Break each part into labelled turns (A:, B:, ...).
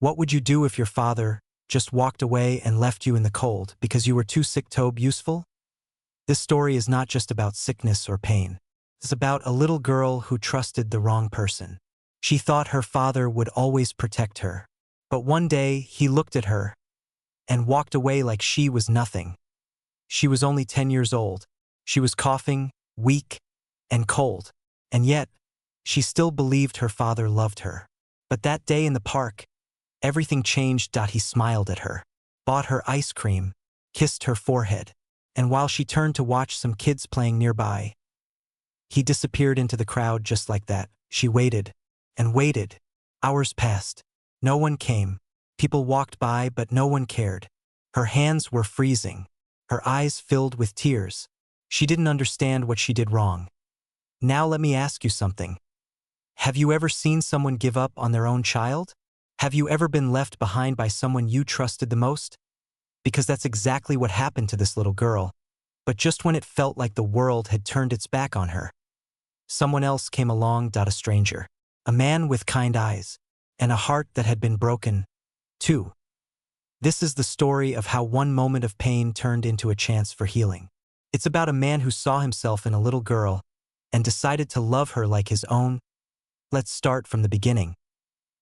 A: What would you do if your father just walked away and left you in the cold because you were too sick to be useful? This story is not just about sickness or pain. It's about a little girl who trusted the wrong person. She thought her father would always protect her. But one day, he looked at her and walked away like she was nothing. She was only 10 years old. She was coughing, weak, and cold. And yet, she still believed her father loved her. But that day in the park, everything changed. He smiled at her, bought her ice cream, kissed her forehead, and while she turned to watch some kids playing nearby, he disappeared into the crowd just like that. She waited and waited. Hours passed. No one came. People walked by, but no one cared. Her hands were freezing. Her eyes filled with tears. She didn't understand what she did wrong. Now let me ask you something. Have you ever seen someone give up on their own child? Have you ever been left behind by someone you trusted the most? Because that's exactly what happened to this little girl. But just when it felt like the world had turned its back on her, someone else came along. A stranger. A man with kind eyes and a heart that had been broken, too. This is the story of how one moment of pain turned into a chance for healing. It's about a man who saw himself in a little girl and decided to love her like his own. Let's start from the beginning.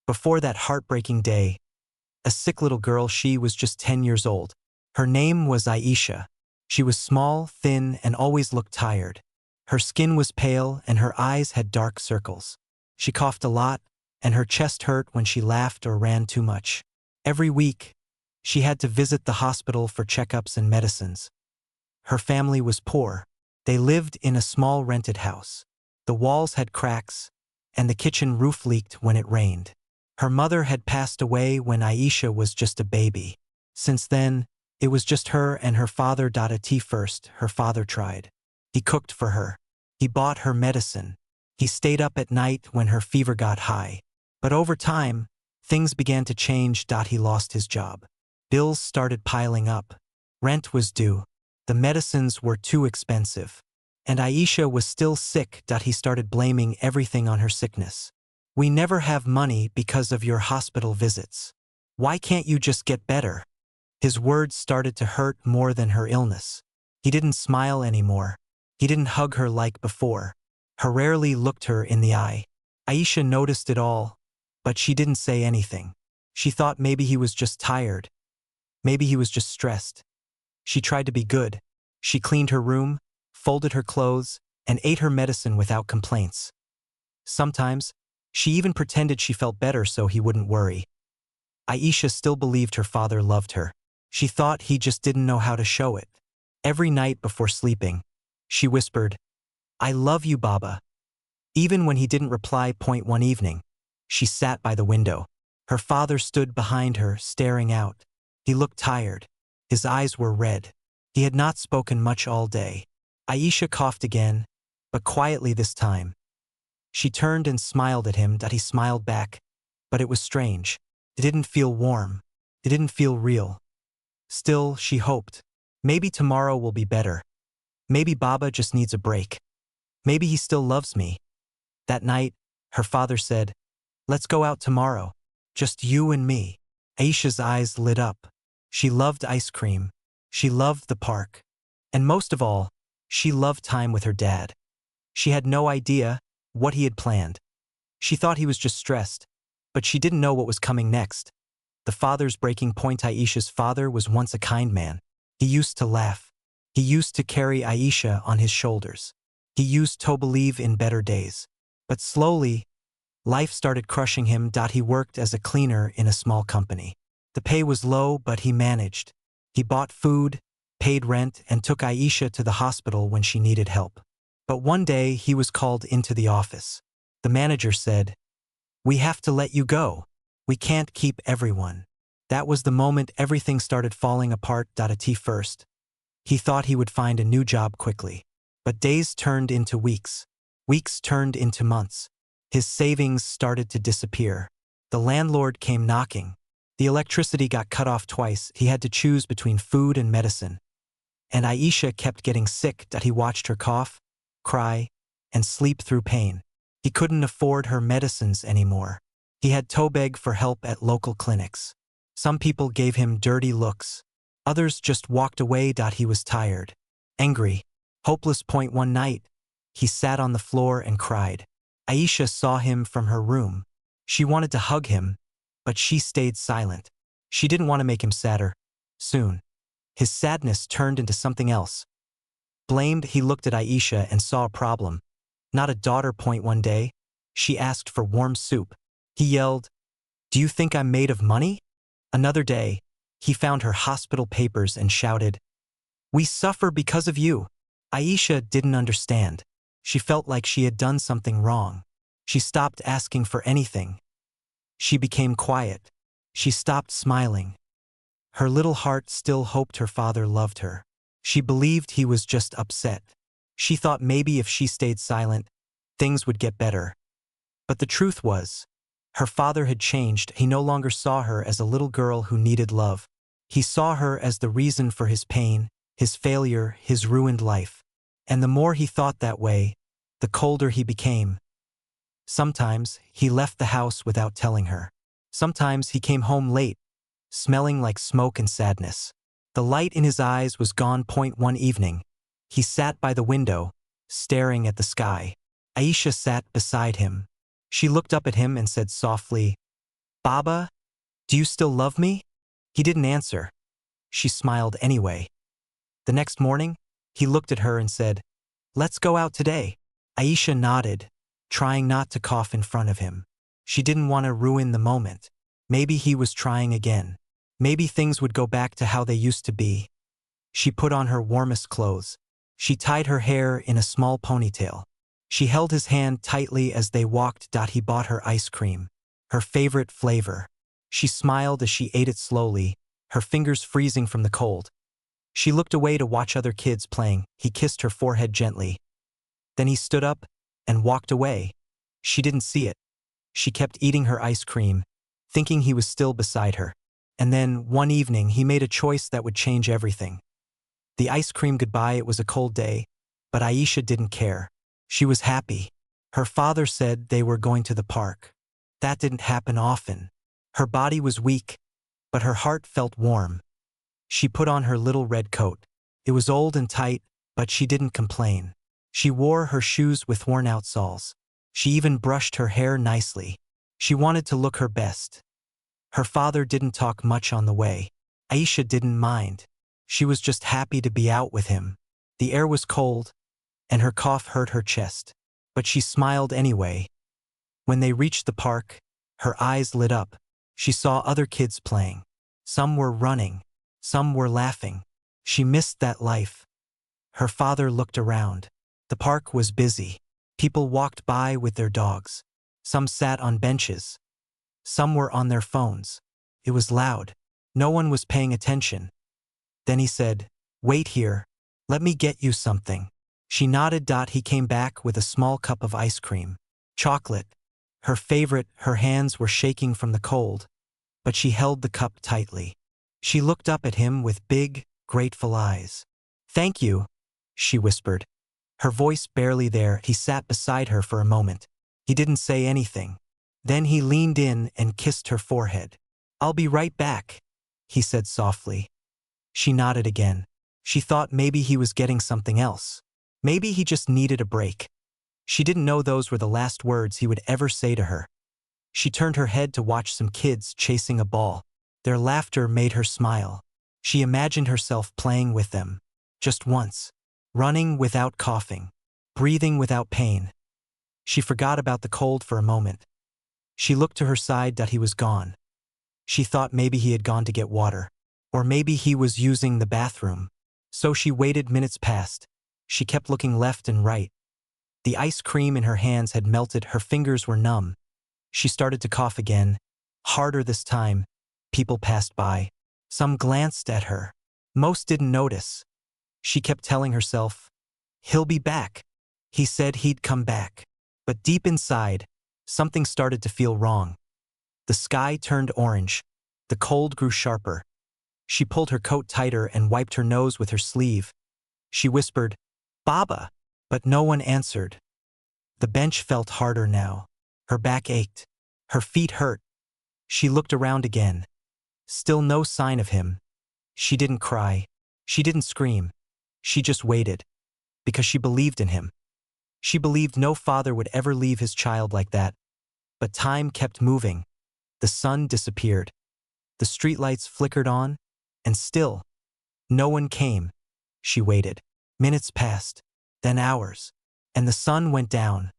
A: Before that heartbreaking day, a sick little girl, she was just 10 years old. Her name was Aisha. She was small, thin, and always looked tired. Her skin was pale and her eyes had dark circles. She coughed a lot, and her chest hurt when she laughed or ran too much. Every week, she had to visit the hospital for checkups and medicines. Her family was poor. They lived in a small rented house. The walls had cracks, and the kitchen roof leaked when it rained. Her mother had passed away when Aisha was just a baby. Since then, it was just her and her father. At first, her father tried. He cooked for her. He bought her medicine. He stayed up at night when her fever got high. But over time, things began to change. He lost his job. Bills started piling up. Rent was due. The medicines were too expensive. And Aisha was still sick. He started blaming everything on her sickness. We never have money because of your hospital visits. Why can't you just get better? His words started to hurt more than her illness. He didn't smile anymore. He didn't hug her like before. He rarely looked her in the eye. Aisha noticed it all, but she didn't say anything. She thought maybe he was just tired. Maybe he was just stressed. She tried to be good. She cleaned her room, folded her clothes, and ate her medicine without complaints. Sometimes, she even pretended she felt better so he wouldn't worry. Aisha still believed her father loved her. She thought he just didn't know how to show it. Every night before sleeping, she whispered, "I love you, Baba." Even when he didn't reply. One evening, she sat by the window. Her father stood behind her, staring out. He looked tired. His eyes were red. He had not spoken much all day. Aisha coughed again, but quietly this time. She turned and smiled at him. He smiled back, but it was strange. It didn't feel warm. It didn't feel real. Still, she hoped. Maybe tomorrow will be better. Maybe Baba just needs a break. Maybe he still loves me. That night, her father said, "Let's go out tomorrow. Just you and me." Aisha's eyes lit up. She loved ice cream. She loved the park. And most of all, she loved time with her dad. She had no idea what he had planned. She thought he was just stressed, but she didn't know what was coming next. The father's breaking point. Aisha's father was once a kind man. He used to laugh. He used to carry Aisha on his shoulders. He used to believe in better days. But slowly, life started crushing him. He worked as a cleaner in a small company. The pay was low, but he managed. He bought food, paid rent, and took Aisha to the hospital when she needed help. But one day, he was called into the office. The manager said, "We have to let you go. We can't keep everyone." That was the moment everything started falling apart. At first, he thought he would find a new job quickly. But days turned into weeks. Weeks turned into months. His savings started to disappear. The landlord came knocking. The electricity got cut off twice. He had to choose between food and medicine. And Aisha kept getting sick. He watched her cough, cry, and sleep through pain. He couldn't afford her medicines anymore. He had to beg for help at local clinics. Some people gave him dirty looks. Others just walked away. He was tired, angry, hopeless. One night, he sat on the floor and cried. Aisha saw him from her room. She wanted to hug him, but she stayed silent. She didn't want to make him sadder. Soon, his sadness turned into something else. Blamed, he looked at Aisha and saw a problem. Not a daughter. One day, she asked for warm soup. He yelled, "Do you think I'm made of money?" Another day, he found her hospital papers and shouted, "We suffer because of you." Aisha didn't understand. She felt like she had done something wrong. She stopped asking for anything. She became quiet. She stopped smiling. Her little heart still hoped her father loved her. She believed he was just upset. She thought maybe if she stayed silent, things would get better. But the truth was, her father had changed. He no longer saw her as a little girl who needed love. He saw her as the reason for his pain, his failure, his ruined life. And the more he thought that way, the colder he became. Sometimes, he left the house without telling her. Sometimes he came home late, smelling like smoke and sadness. The light in his eyes was gone. One evening, he sat by the window, staring at the sky. Aisha sat beside him. She looked up at him and said softly, "Baba, do you still love me?" He didn't answer. She smiled anyway. The next morning, he looked at her and said, "Let's go out today." Aisha nodded, trying not to cough in front of him. She didn't want to ruin the moment. Maybe he was trying again. Maybe things would go back to how they used to be. She put on her warmest clothes. She tied her hair in a small ponytail. She held his hand tightly as they walked. He bought her ice cream, her favorite flavor. She smiled as she ate it slowly, her fingers freezing from the cold. She looked away to watch other kids playing. He kissed her forehead gently. Then he stood up and walked away. She didn't see it. She kept eating her ice cream, thinking he was still beside her. And then, one evening, he made a choice that would change everything. The ice cream goodbye. It was a cold day, but Aisha didn't care. She was happy. Her father said they were going to the park. That didn't happen often. Her body was weak, but her heart felt warm. She put on her little red coat. It was old and tight, but she didn't complain. She wore her shoes with worn-out soles. She even brushed her hair nicely. She wanted to look her best. Her father didn't talk much on the way. Aisha didn't mind. She was just happy to be out with him. The air was cold, and her cough hurt her chest. But she smiled anyway. When they reached the park, her eyes lit up. She saw other kids playing. Some were running. Some were laughing. She missed that life. Her father looked around. The park was busy. People walked by with their dogs. Some sat on benches. Some were on their phones. It was loud. No one was paying attention. Then he said, "Wait here. Let me get you something." She nodded. He came back with a small cup of ice cream. Chocolate. Her favorite. Her hands were shaking from the cold, but she held the cup tightly. She looked up at him with big, grateful eyes. "Thank you," she whispered. Her voice barely there. He sat beside her for a moment. He didn't say anything. Then he leaned in and kissed her forehead. "I'll be right back," he said softly. She nodded again. She thought maybe he was getting something else. Maybe he just needed a break. She didn't know those were the last words he would ever say to her. She turned her head to watch some kids chasing a ball. Their laughter made her smile. She imagined herself playing with them. Just once. Running without coughing. Breathing without pain. She forgot about the cold for a moment. She looked to her side. He was gone. She thought maybe he had gone to get water. Or maybe he was using the bathroom. So she waited. Minutes passed. She kept looking left and right. The ice cream in her hands had melted. Her fingers were numb. She started to cough again. Harder this time. People passed by. Some glanced at her. Most didn't notice. She kept telling herself, "He'll be back." He said he'd come back. But deep inside, something started to feel wrong. The sky turned orange. The cold grew sharper. She pulled her coat tighter and wiped her nose with her sleeve. She whispered, "Baba," but no one answered. The bench felt harder now. Her back ached. Her feet hurt. She looked around again. Still no sign of him. She didn't cry. She didn't scream. She just waited. Because she believed in him. She believed no father would ever leave his child like that. But time kept moving. The sun disappeared. The streetlights flickered on. And still, no one came. She waited. Minutes passed. Then hours. And the sun went down.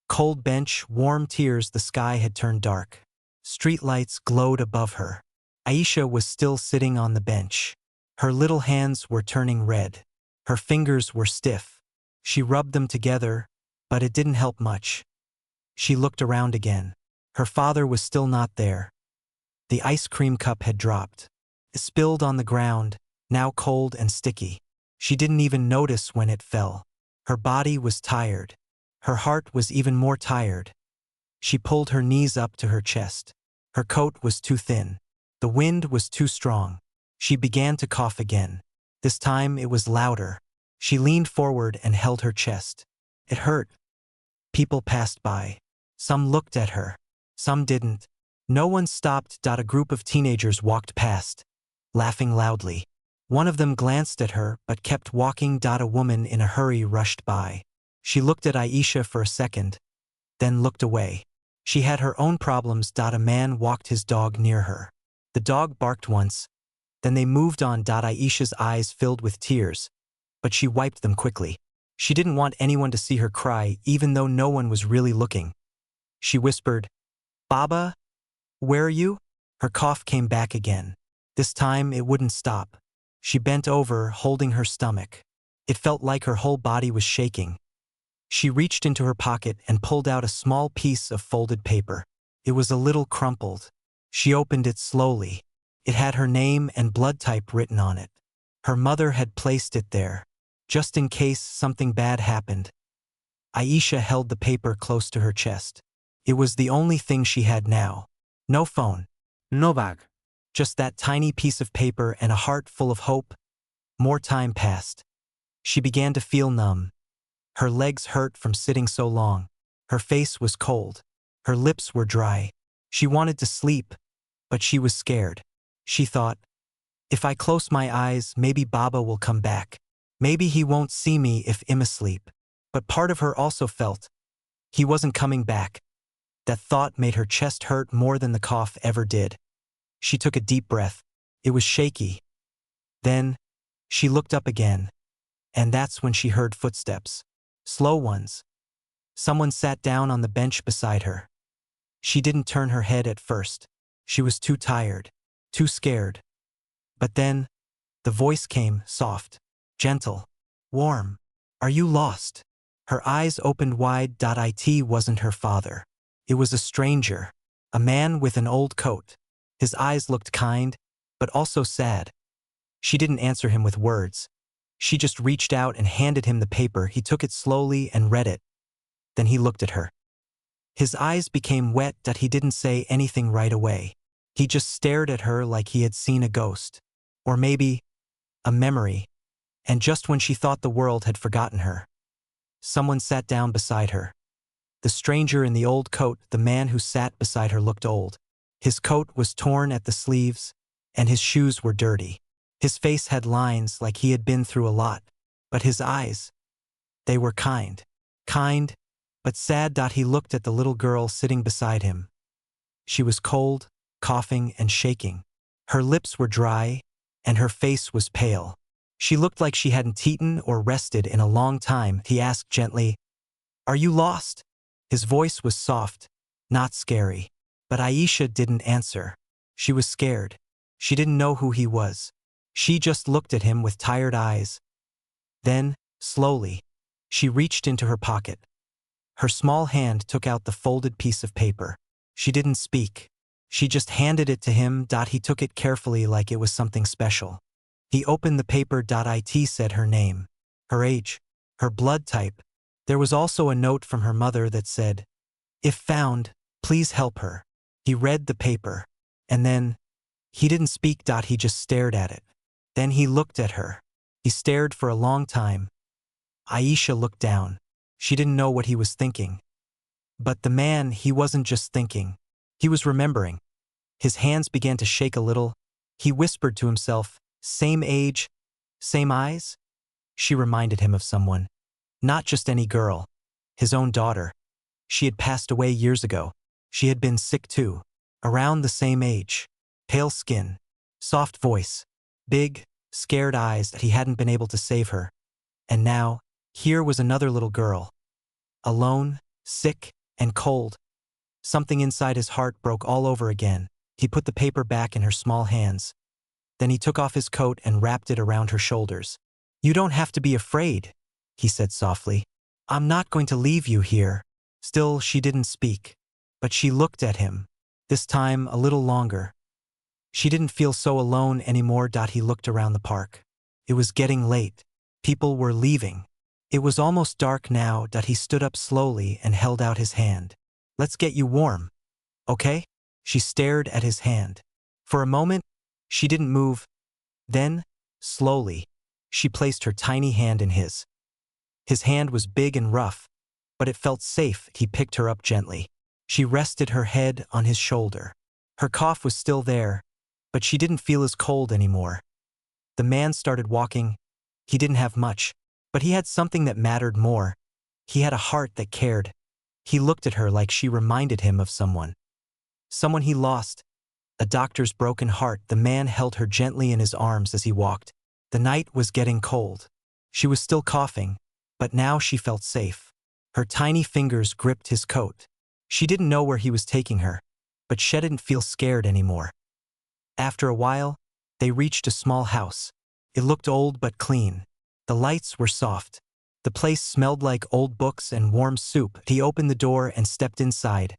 A: Cold bench, warm tears, the sky had turned dark. Streetlights glowed above her. Aisha was still sitting on the bench. Her little hands were turning red. Her fingers were stiff. She rubbed them together, but it didn't help much. She looked around again. Her father was still not there. The ice cream cup had dropped. It spilled on the ground, now cold and sticky. She didn't even notice when it fell. Her body was tired. Her heart was even more tired. She pulled her knees up to her chest. Her coat was too thin. The wind was too strong. She began to cough again. This time it was louder. She leaned forward and held her chest. It hurt. People passed by. Some looked at her. Some didn't. No one stopped. A group of teenagers walked past, laughing loudly. One of them glanced at her but kept walking. A woman in a hurry rushed by. She looked at Aisha for a second, then looked away. She had her own problems. A man walked his dog near her. The dog barked once, then they moved on. Aisha's eyes filled with tears, but she wiped them quickly. She didn't want anyone to see her cry, even though no one was really looking. She whispered, "Baba, where are you?" Her cough came back again. This time it wouldn't stop. She bent over, holding her stomach. It felt like her whole body was shaking. She reached into her pocket and pulled out a small piece of folded paper. It was a little crumpled. She opened it slowly. It had her name and blood type written on it. Her mother had placed it there, just in case something bad happened. Aisha held the paper close to her chest. It was the only thing she had now. No phone. No bag. Just that tiny piece of paper and a heart full of hope. More time passed. She began to feel numb. Her legs hurt from sitting so long. Her face was cold. Her lips were dry. She wanted to sleep, but she was scared. She thought, if I close my eyes, maybe Baba will come back. Maybe he won't see me if I'm asleep. But part of her also felt he wasn't coming back. That thought made her chest hurt more than the cough ever did. She took a deep breath. It was shaky. Then, she looked up again. And that's when she heard footsteps. Slow ones. Someone sat down on the bench beside her. She didn't turn her head at first. She was too tired, too scared. But then, the voice came, soft, gentle, warm. "Are you lost?" Her eyes opened wide. It wasn't her father. It was a stranger, a man with an old coat. His eyes looked kind, but also sad. She didn't answer him with words. She just reached out and handed him the paper. He took it slowly and read it. Then he looked at her. His eyes became wet. He didn't say anything right away. He just stared at her like he had seen a ghost. Or maybe a memory. And just when she thought the world had forgotten her, someone sat down beside her. The stranger in the old coat, the man who sat beside her, looked old. His coat was torn at the sleeves, and his shoes were dirty. His face had lines like he had been through a lot, but his eyes, they were kind. Kind, but sad. He looked at the little girl sitting beside him. She was cold, coughing, and shaking. Her lips were dry, and her face was pale. She looked like she hadn't eaten or rested in a long time. He asked gently, "Are you lost?" His voice was soft, not scary. But Aisha didn't answer. She was scared. She didn't know who he was. She just looked at him with tired eyes. Then, slowly, she reached into her pocket. Her small hand took out the folded piece of paper. She didn't speak. She just handed it to him. He took it carefully like it was something special. He opened the paper. It said her name, her age, her blood type. There was also a note from her mother that said, "If found, please help her." He read the paper, and then, he didn't speak. He just stared at it. Then he looked at her. He stared for a long time. Aisha looked down. She didn't know what he was thinking. But the man, he wasn't just thinking. He was remembering. His hands began to shake a little. He whispered to himself, "Same age, same eyes?" She reminded him of someone. Not just any girl. His own daughter. She had passed away years ago. She had been sick too. Around the same age. Pale skin. Soft voice. Big, scared eyes that he hadn't been able to save her. And now, here was another little girl. Alone, sick, and cold. Something inside his heart broke all over again. He put the paper back in her small hands. Then he took off his coat and wrapped it around her shoulders. "You don't have to be afraid," he said softly. "I'm not going to leave you here." Still, she didn't speak. But she looked at him. This time, a little longer. She didn't feel so alone anymore. He looked around the park. It was getting late. People were leaving. It was almost dark now. He stood up slowly and held out his hand. "Let's get you warm. Okay?" She stared at his hand. For a moment, she didn't move. Then, slowly, she placed her tiny hand in his. His hand was big and rough, but it felt safe. He picked her up gently. She rested her head on his shoulder. Her cough was still there, but she didn't feel as cold anymore. The man started walking. He didn't have much, but he had something that mattered more. He had a heart that cared. He looked at her like she reminded him of someone. Someone he lost. A doctor's broken heart. The man held her gently in his arms as he walked. The night was getting cold. She was still coughing, but now she felt safe. Her tiny fingers gripped his coat. She didn't know where he was taking her, but she didn't feel scared anymore. After a while, they reached a small house. It looked old but clean. The lights were soft. The place smelled like old books and warm soup. He opened the door and stepped inside.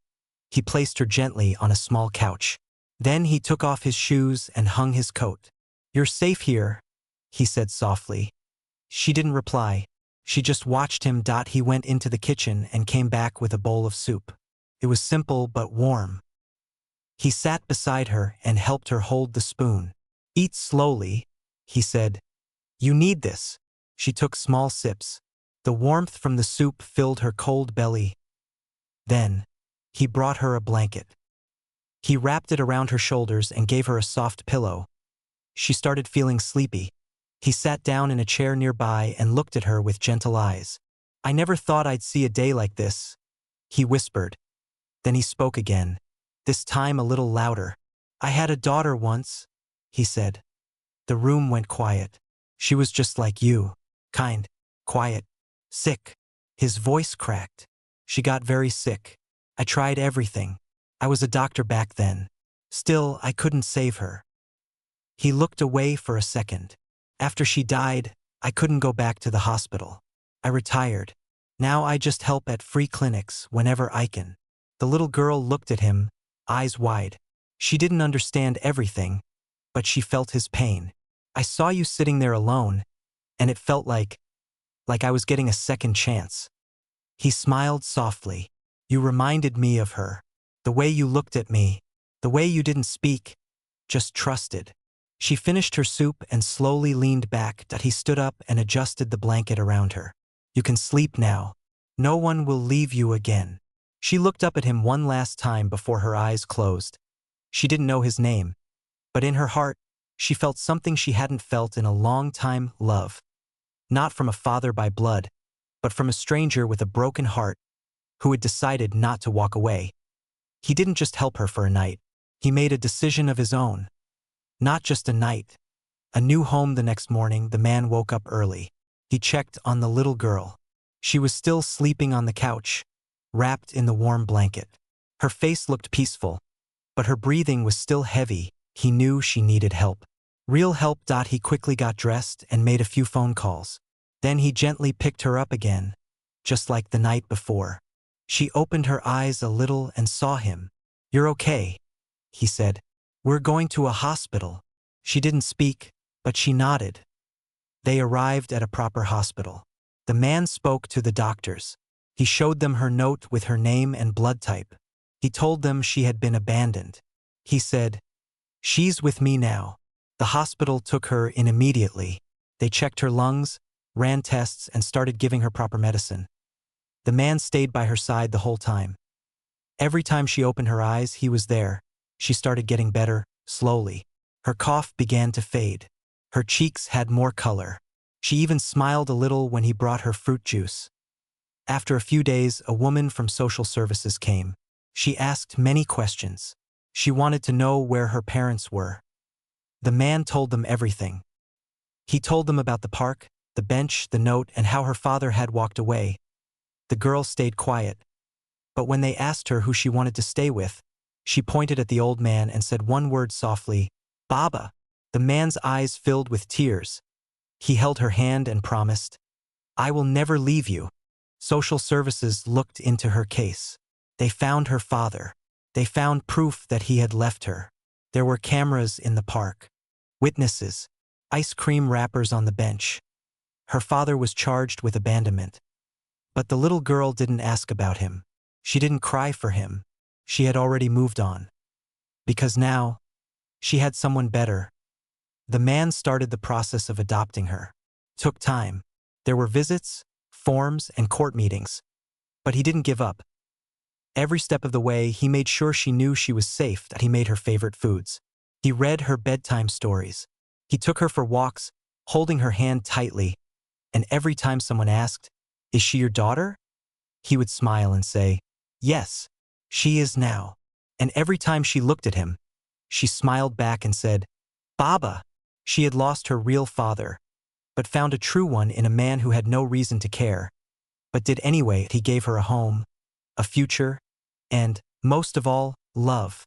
A: He placed her gently on a small couch. Then he took off his shoes and hung his coat. "You're safe here," he said softly. She didn't reply. She just watched him. He went into the kitchen and came back with a bowl of soup. It was simple but warm. He sat beside her and helped her hold the spoon. "Eat slowly," he said. "You need this." She took small sips. The warmth from the soup filled her cold belly. Then, he brought her a blanket. He wrapped it around her shoulders and gave her a soft pillow. She started feeling sleepy. He sat down in a chair nearby and looked at her with gentle eyes. "I never thought I'd see a day like this," he whispered. Then he spoke again, this time a little louder. "I had a daughter once," he said. The room went quiet. "She was just like you. Kind, quiet, sick." His voice cracked. "She got very sick. I tried everything. I was a doctor back then. Still, I couldn't save her." He looked away for a second. "After she died, I couldn't go back to the hospital. I retired. Now I just help at free clinics whenever I can." The little girl looked at him, eyes wide. She didn't understand everything, but she felt his pain. "I saw you sitting there alone, and it felt like I was getting a second chance." He smiled softly. "You reminded me of her. The way you looked at me, the way you didn't speak, just trusted." She finished her soup and slowly leaned back. He stood up and adjusted the blanket around her. "You can sleep now. No one will leave you again." She looked up at him one last time before her eyes closed. She didn't know his name, but in her heart, she felt something she hadn't felt in a long time: love. Not from a father by blood, but from a stranger with a broken heart who had decided not to walk away. He didn't just help her for a night. He made a decision of his own. Not just a night. A new home. The next morning, the man woke up early. He checked on the little girl. She was still sleeping on the couch, wrapped in the warm blanket. Her face looked peaceful, but her breathing was still heavy. He knew she needed help. Real help. He quickly got dressed and made a few phone calls. Then he gently picked her up again, just like the night before. She opened her eyes a little and saw him. "You're okay," he said. "We're going to a hospital." She didn't speak, but she nodded. They arrived at a proper hospital. The man spoke to the doctors. He showed them her note with her name and blood type. He told them she had been abandoned. He said, "She's with me now." The hospital took her in immediately. They checked her lungs, ran tests, and started giving her proper medicine. The man stayed by her side the whole time. Every time she opened her eyes, he was there. She started getting better, slowly. Her cough began to fade. Her cheeks had more color. She even smiled a little when he brought her fruit juice. After a few days, a woman from social services came. She asked many questions. She wanted to know where her parents were. The man told them everything. He told them about the park, the bench, the note, and how her father had walked away. The girl stayed quiet. But when they asked her who she wanted to stay with, she pointed at the old man and said one word softly, "Baba." The man's eyes filled with tears. He held her hand and promised, "I will never leave you." Social services looked into her case. They found her father. They found proof that he had left her. There were cameras in the park, witnesses, ice cream wrappers on the bench. Her father was charged with abandonment. But the little girl didn't ask about him. She didn't cry for him. She had already moved on. Because now, she had someone better. The man started the process of adopting her. Took time. There were visits, forms, and court meetings. But he didn't give up. Every step of the way, he made sure she knew she was safe, that he made her favorite foods. He read her bedtime stories. He took her for walks, holding her hand tightly. And every time someone asked, "Is she your daughter?" he would smile and say, "Yes, she is now." And every time she looked at him, she smiled back and said, "Baba." She had lost her real father, but found a true one in a man who had no reason to care, but did anyway. He gave her a home, a future, and, most of all, love.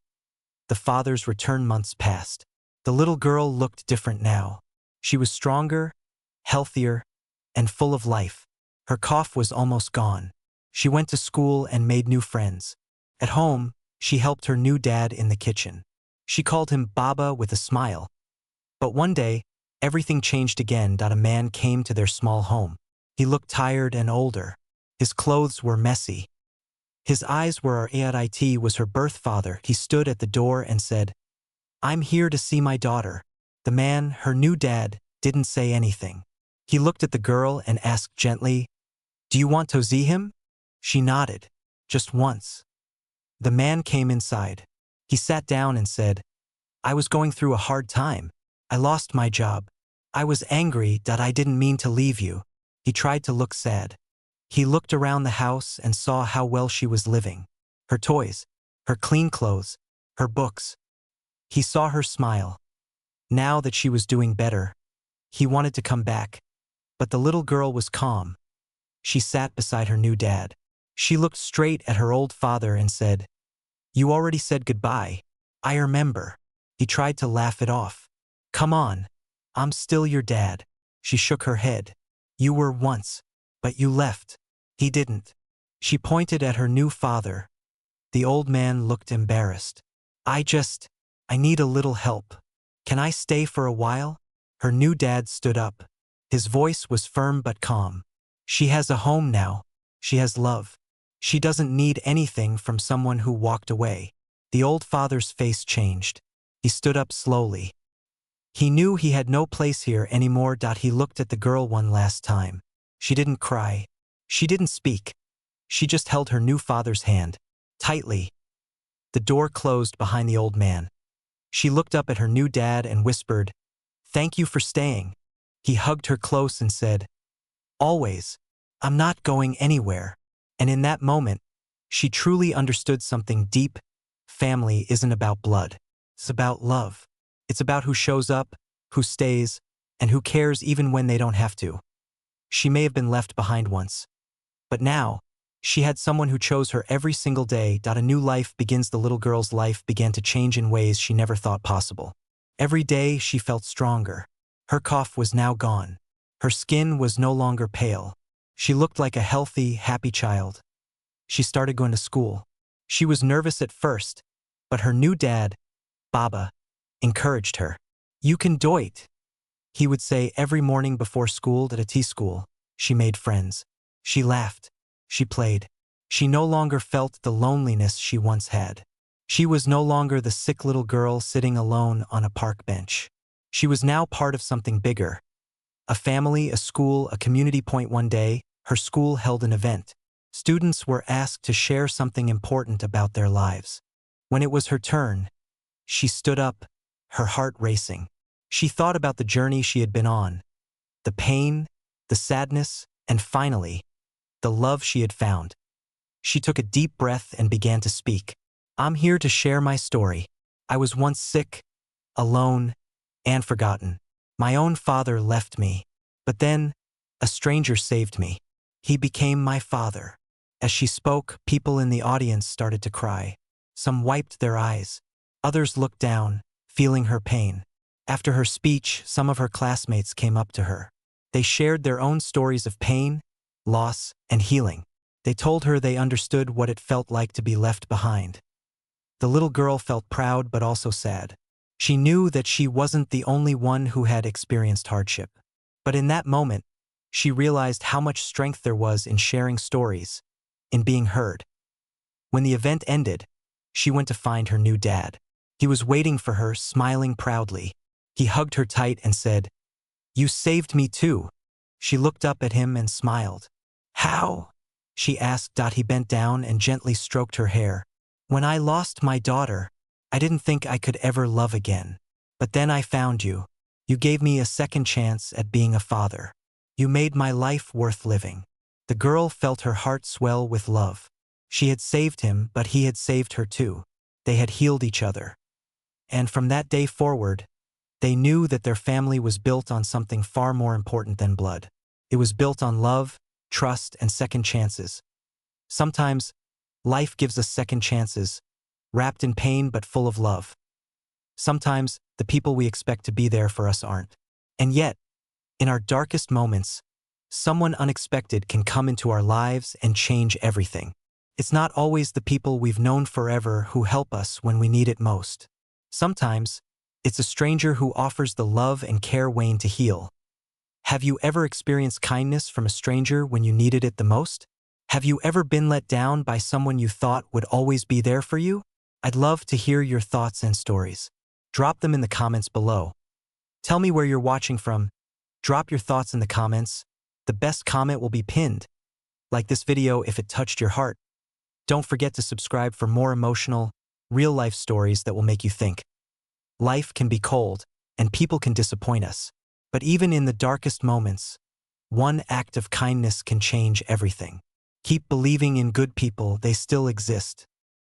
A: The father's return. Months passed. The little girl looked different now. She was stronger, healthier, and full of life. Her cough was almost gone. She went to school and made new friends. At home, she helped her new dad in the kitchen. She called him Baba with a smile. But one day, everything changed again. A man came to their small home. He looked tired and older. His clothes were messy. His eyes were it was her birth father. He stood at the door and said, "I'm here to see my daughter." The man, her new dad, didn't say anything. He looked at the girl and asked gently, "Do you want to see him?" She nodded, just once. The man came inside. He sat down and said, "I was going through a hard time. I lost my job. I was angry that I didn't mean to leave you." He tried to look sad. He looked around the house and saw how well she was living. Her toys, her clean clothes, her books. He saw her smile. Now that she was doing better, he wanted to come back. But the little girl was calm. She sat beside her new dad. She looked straight at her old father and said, "You already said goodbye. I remember." He tried to laugh it off. "Come on. I'm still your dad." She shook her head. "You were once, but you left." He didn't. She pointed at her new father. The old man looked embarrassed. I need a little help. Can I stay for a while?" Her new dad stood up. His voice was firm but calm. "She has a home now. She has love. She doesn't need anything from someone who walked away." The old father's face changed. He stood up slowly. He knew he had no place here anymore. He looked at the girl one last time. She didn't cry. She didn't speak. She just held her new father's hand, tightly. The door closed behind the old man. She looked up at her new dad and whispered, "Thank you for staying." He hugged her close and said, "Always. I'm not going anywhere." And in that moment, she truly understood something deep. Family isn't about blood. It's about love. It's about who shows up, who stays, and who cares even when they don't have to. She may have been left behind once, but now, she had someone who chose her every single day. A new life begins. The little girl's life began to change in ways she never thought possible. Every day, she felt stronger. Her cough was now gone. Her skin was no longer pale. She looked like a healthy, happy child. She started going to school. She was nervous at first, but her new dad, Baba, encouraged her. "You can do it," he would say every morning before school. At a tea school, she made friends. She laughed. She played. She no longer felt the loneliness she once had. She was no longer the sick little girl sitting alone on a park bench. She was now part of something bigger. A family, a school, a community. One day, her school held an event. Students were asked to share something important about their lives. When it was her turn, she stood up, her heart racing. She thought about the journey she had been on, the pain, the sadness, and finally, the love she had found. She took a deep breath and began to speak. I'm here to share my story. I was once sick, alone, and forgotten. My own father left me, but then a stranger saved me. He became my father. As she spoke, people in the audience started to cry. Some wiped their eyes. Others looked down, feeling her pain. After her speech, some of her classmates came up to her. They shared their own stories of pain, loss, and healing. They told her they understood what it felt like to be left behind. The little girl felt proud but also sad. She knew that she wasn't the only one who had experienced hardship. But in that moment, she realized how much strength there was in sharing stories, in being heard. When the event ended, she went to find her new dad. He was waiting for her, smiling proudly. He hugged her tight and said, "You saved me too." She looked up at him and smiled. "How?" she asked. He bent down and gently stroked her hair. "When I lost my daughter, I didn't think I could ever love again. But then I found you. You gave me a second chance at being a father. You made my life worth living." The girl felt her heart swell with love. She had saved him, but he had saved her too. They had healed each other. And from that day forward, they knew that their family was built on something far more important than blood. It was built on love, trust, and second chances. Sometimes, life gives us second chances, wrapped in pain but full of love. Sometimes, the people we expect to be there for us aren't. And yet, in our darkest moments, someone unexpected can come into our lives and change everything. It's not always the people we've known forever who help us when we need it most. Sometimes, it's a stranger who offers the love and care weighing to heal. Have you ever experienced kindness from a stranger when you needed it the most? Have you ever been let down by someone you thought would always be there for you? I'd love to hear your thoughts and stories. Drop them in the comments below. Tell me where you're watching from. Drop your thoughts in the comments. The best comment will be pinned. Like this video if it touched your heart. Don't forget to subscribe for more emotional, real-life stories that will make you think. Life can be cold, and people can disappoint us. But even in the darkest moments, one act of kindness can change everything. Keep believing in good people, they still exist.